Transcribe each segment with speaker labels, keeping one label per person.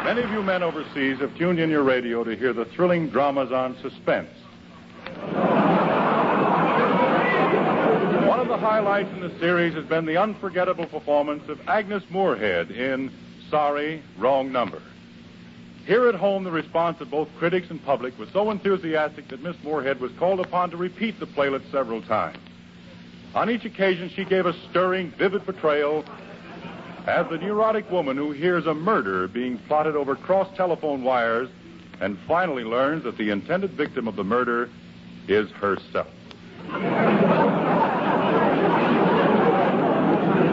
Speaker 1: Many of you men overseas have tuned in your radio to hear the thrilling dramas on suspense. One of the highlights in the series has been the unforgettable performance of Agnes Moorehead in Sorry, Wrong Number. Here at home, the response of both critics and public was so enthusiastic that Miss Moorehead was called upon to repeat the playlet several times. On each occasion, she gave a stirring, vivid portrayal as the neurotic woman who hears a murder being plotted over cross-telephone wires and finally learns that the intended victim of the murder is herself.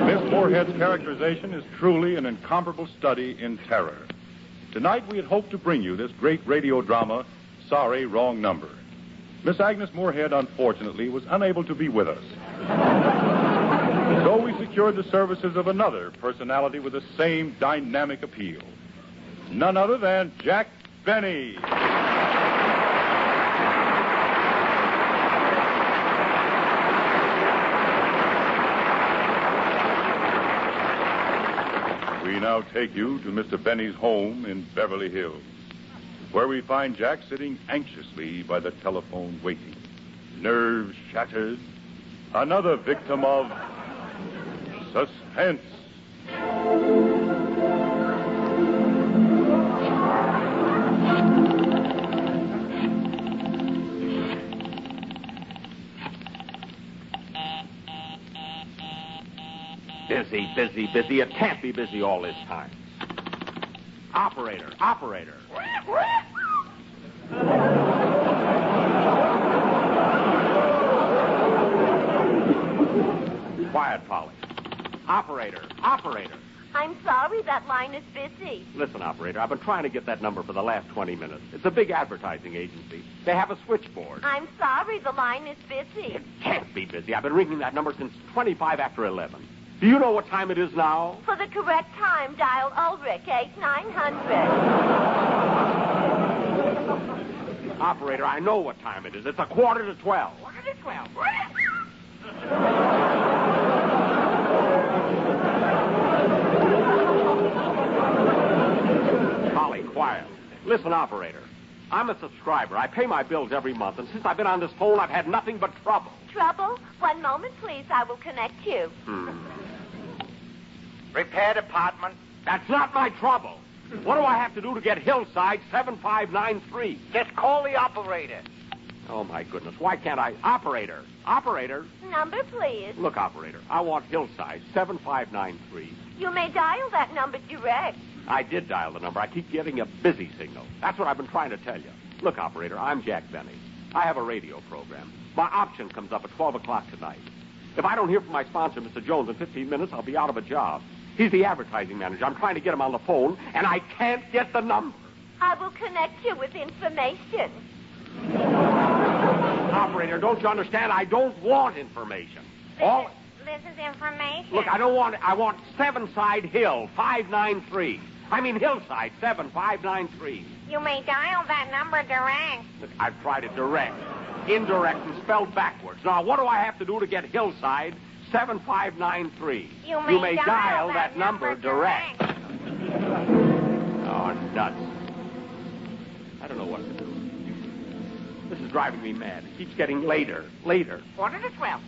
Speaker 1: Miss Moorehead's characterization is truly an incomparable study in terror. Tonight, we had hoped to bring you this great radio drama, Sorry, Wrong Number. Miss Agnes Moorehead, unfortunately, was unable to be with us. So we secured the services of another personality with the same dynamic appeal. None other than Jack Benny. We now take you to Mr. Benny's home in Beverly Hills, where we find Jack sitting anxiously by the telephone waiting, nerves shattered, another victim of suspense.
Speaker 2: Busy. It can't be busy all this time. Operator. Quiet, Polly. Operator.
Speaker 3: I'm sorry, that line is busy.
Speaker 2: Listen, operator, I've been trying to get that number for the last 20 minutes. It's a big advertising agency. They have a switchboard.
Speaker 3: I'm sorry, the line is busy.
Speaker 2: It can't be busy. I've been ringing that number since 25 after 11. Do you know what time it is now?
Speaker 3: For the correct time, dial Ulrich 8900.
Speaker 2: Operator, I know what time it is. It's 11:45.
Speaker 3: 11:45.
Speaker 2: Polly, quiet. Listen, operator. I'm a subscriber. I pay my bills every month, and since I've been on this phone, I've had nothing but trouble.
Speaker 3: Trouble? One moment, please. I will connect you.
Speaker 4: Repair department.
Speaker 2: That's not my trouble. What do I have to do to get Hillside 7593?
Speaker 4: Just call the operator.
Speaker 2: Oh, my goodness. Why can't I? Operator.
Speaker 3: Number, please.
Speaker 2: Look, operator, I want Hillside 7593.
Speaker 3: You may dial that number direct.
Speaker 2: I did dial the number. I keep getting a busy signal. That's what I've been trying to tell you. Look, operator, I'm Jack Benny. I have a radio program. My option comes up at 12 o'clock tonight. If I don't hear from my sponsor, Mr. Jones, in 15 minutes, I'll be out of a job. He's the advertising manager. I'm trying to get him on the phone, and I can't get the number.
Speaker 3: I will connect you with information.
Speaker 2: Operator, don't you understand? I don't want information.
Speaker 3: This is information.
Speaker 2: Look, I don't want it. I want Sevenside Hill 593. I mean Hillside 7593.
Speaker 3: You may dial that number direct.
Speaker 2: Look, I've tried it direct, indirect, and spelled backwards. Now, what do I have to do to get Hillside 7593?
Speaker 3: You may dial
Speaker 2: that number direct. Oh, nuts. I don't know what to do. This is driving me mad. It keeps getting later.
Speaker 4: 11:45.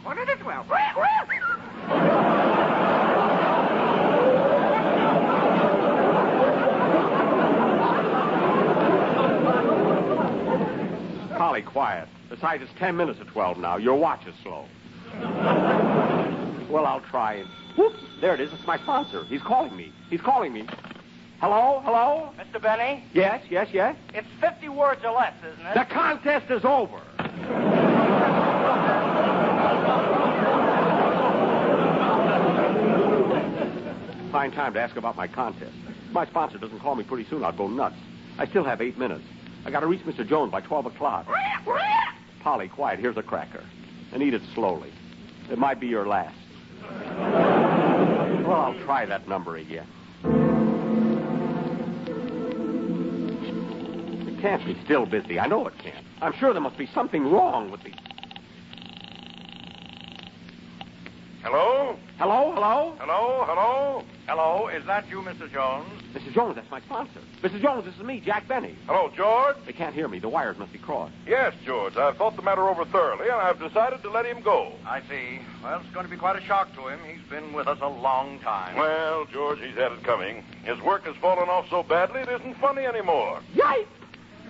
Speaker 2: Polly, quiet. Besides, it's 10 minutes to 12 now. Your watch is slow. Well, I'll try it. Whoops, there it is. It's my sponsor. He's calling me. Hello?
Speaker 4: Mr. Benny?
Speaker 2: Yes?
Speaker 4: It's 50 words or less, isn't it?
Speaker 2: The contest is over. Fine time to ask about my contest. If my sponsor doesn't call me pretty soon, I'll go nuts. I still have 8 minutes. I got to reach Mr. Jones by 12 o'clock. Polly, quiet. Here's a cracker. And eat it slowly. It might be your last. Well, I'll try that number again. It can't be still busy. I know it can't. I'm sure there must be something wrong with the...
Speaker 4: Hello?
Speaker 2: Hello?
Speaker 4: Hello, is that you, Mr. Jones?
Speaker 2: Mrs. Jones, that's my sponsor. Mr. Jones, this is me, Jack Benny.
Speaker 5: Hello, George.
Speaker 2: They can't hear me. The wires must be crossed.
Speaker 5: Yes, George. I've thought the matter over thoroughly, and I've decided to let him go.
Speaker 4: I see. Well, it's going to be quite a shock to him. He's been with us a long time.
Speaker 5: Well, George, he's had it coming. His work has fallen off so badly it isn't funny anymore.
Speaker 2: Yikes!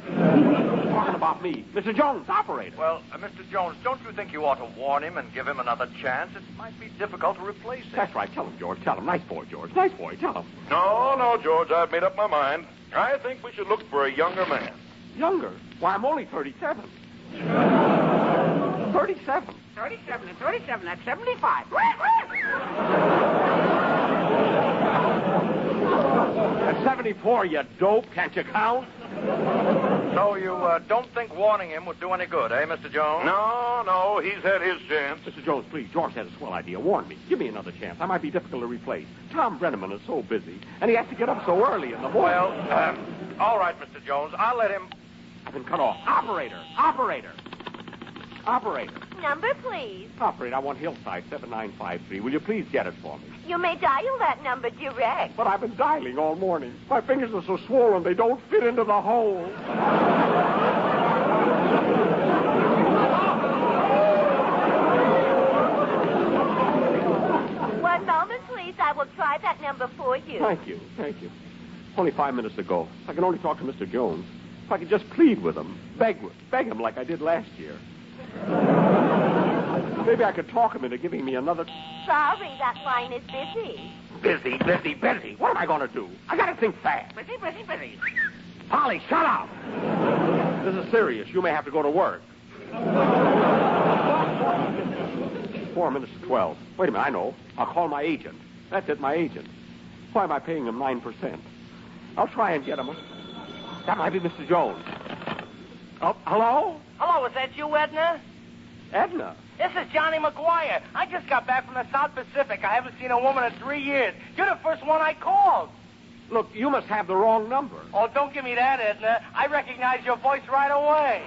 Speaker 2: Talking about me. Mr. Jones, operator.
Speaker 4: Well, Mr. Jones, don't you think you ought to warn him and give him another chance? It might be difficult to replace him.
Speaker 2: That's right. Tell him, George. Tell him. Nice boy, George. Nice boy. Tell him.
Speaker 5: No, George, I've made up my mind. I think we should look for a younger man.
Speaker 2: Younger? Why, I'm only 37. 37.
Speaker 6: 37 and 37, that's 75.
Speaker 2: At 74, you dope. Can't you count?
Speaker 4: So you don't think warning him would do any good, eh, Mr. Jones?
Speaker 5: No, he's had his chance.
Speaker 2: Mr. Jones, please. George had a swell idea. Warn me. Give me another chance. I might be difficult to replace. Tom Brenneman is so busy, and he has to get up so early in the morning.
Speaker 4: Well, all right, Mr. Jones. I'll let him...
Speaker 2: I've been cut off. Operator.
Speaker 3: Number, please.
Speaker 2: Operator, I want Hillside 7953. Will you please get it for me?
Speaker 3: You may dial that number direct.
Speaker 2: But I've been dialing all morning. My fingers are so swollen they don't fit into the hole.
Speaker 3: One moment, please. I will try that number for you.
Speaker 2: Thank you. Only 5 minutes to go. I can only talk to Mr. Jones. If I could just plead with him, beg him like I did last year. Maybe I could talk him into giving me another...
Speaker 3: Sorry, that line is busy.
Speaker 2: Busy. What am I going to do? I got to think fast.
Speaker 6: Busy.
Speaker 2: Polly, shut up. This is serious. You may have to go to work. 4 minutes to 12. Wait a minute, I know. I'll call my agent. That's it, my agent. Why am I paying him 9%? I'll try and get him. That might be Mr. Jones. Oh, hello?
Speaker 4: Hello, is that you, Edna?
Speaker 2: Edna?
Speaker 4: This is Johnny McGuire. I just got back from the South Pacific. I haven't seen a woman in 3 years. You're the first one I called.
Speaker 2: Look, you must have the wrong number.
Speaker 4: Oh, don't give me that, Edna. I recognize your voice right away.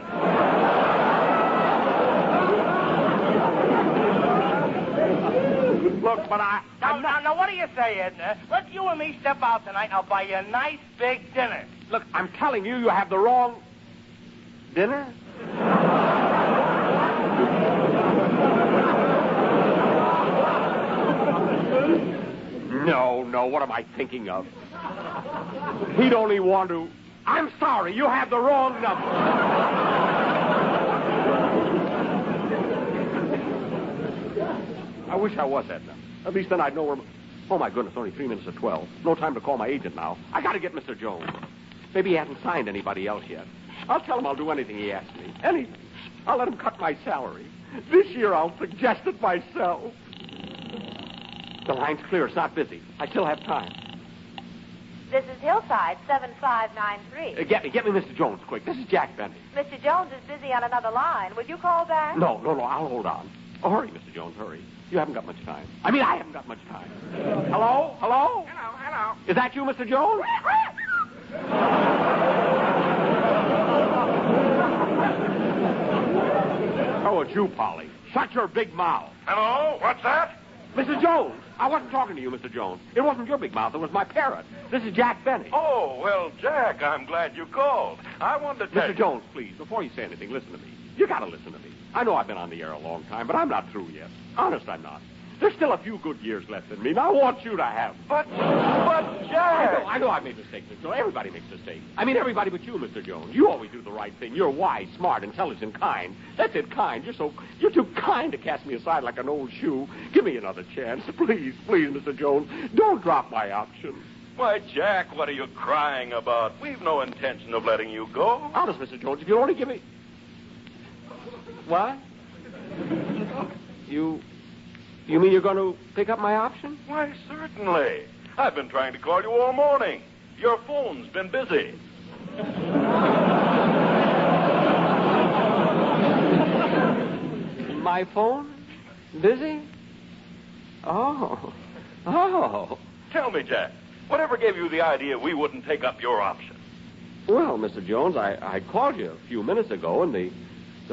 Speaker 2: Look, but
Speaker 4: Now, what do you say, Edna? Let you and me step out tonight. I'll buy you a nice big dinner.
Speaker 2: Look, I'm telling you, you have the wrong... Dinner? No, what am I thinking of? He'd only want to... I'm sorry, you have the wrong number. I wish I was Edna. At least then I'd know where... Oh, my goodness, only 3 minutes to 12. No time to call my agent now. I got to get Mr. Jones. Maybe he hasn't signed anybody else yet. I'll tell him I'll do anything he asks me. Anything. I'll let him cut my salary. This year I'll suggest it myself. The line's clear. It's not busy. I still have time.
Speaker 3: This is Hillside 7593.
Speaker 2: Get me Mr. Jones, quick. This is Jack Benny.
Speaker 3: Mr. Jones is busy on another line. Would you call back?
Speaker 2: No, I'll hold on. Oh, hurry, Mr. Jones, hurry. You haven't got much time. I haven't got much time. Hello?
Speaker 6: Hello.
Speaker 2: Is that you, Mr. Jones? Oh, it's you, Polly. Shut your big mouth.
Speaker 5: Hello? What's that?
Speaker 2: Mr. Jones, I wasn't talking to you, Mr. Jones. It wasn't your big mouth. It was my parrot. This is Jack Benny.
Speaker 5: Oh, well, Jack, I'm glad you called. I wanted to tell
Speaker 2: Mr. Jones, please, before you say anything, listen to me. You got to listen to me. I know I've been on the air a long time, but I'm not through yet. Honest, I'm not. There's still a few good years left in me, and I want you to have them.
Speaker 5: But Jack...
Speaker 2: I know I've made mistakes, Mr. Jones. Everybody makes mistakes. Everybody but you, Mr. Jones. You always do the right thing. You're wise, smart, intelligent, kind. That's it, kind. You're too kind to cast me aside like an old shoe. Give me another chance. Please, Mr. Jones. Don't drop my option.
Speaker 5: Why, Jack, what are you crying about? We've no intention of letting you go.
Speaker 2: Honest, Mr. Jones, if you'll only give me... What? You mean you're going to pick up my option?
Speaker 5: Why, certainly. I've been trying to call you all morning. Your phone's been busy.
Speaker 2: My phone? Busy? Oh.
Speaker 5: Tell me, Jack, whatever gave you the idea we wouldn't take up your option?
Speaker 2: Well, Mr. Jones, I called you a few minutes ago, and the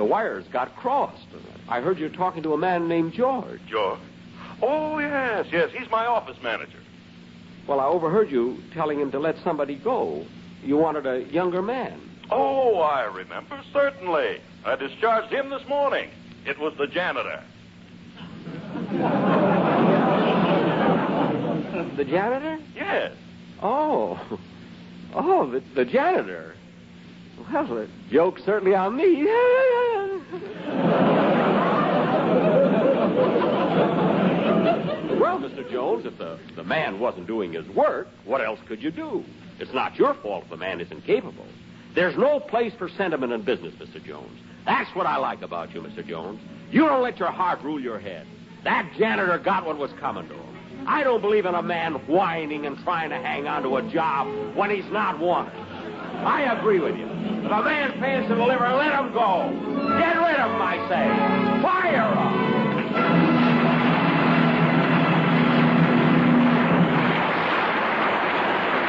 Speaker 2: wires got crossed. I heard you talking to a man named George.
Speaker 5: George? Oh, yes. He's my office manager.
Speaker 2: Well, I overheard you telling him to let somebody go. You wanted a younger man.
Speaker 5: Oh, I remember, certainly. I discharged him this morning. It was the janitor.
Speaker 2: The janitor?
Speaker 5: Yes.
Speaker 2: Oh, the janitor. Well, the joke's certainly on me. Well, Mr. Jones, if the man wasn't doing his work, what else could you do? It's not your fault if the man isn't capable. There's no place for sentiment in business, Mr. Jones. That's what I like about you, Mr. Jones. You don't let your heart rule your head. That janitor got what was coming to him. I don't believe in a man whining and trying to hang on to a job when he's not wanted. I agree with you. If a man fails to deliver, let him go. Get rid of him, I say. Fire him.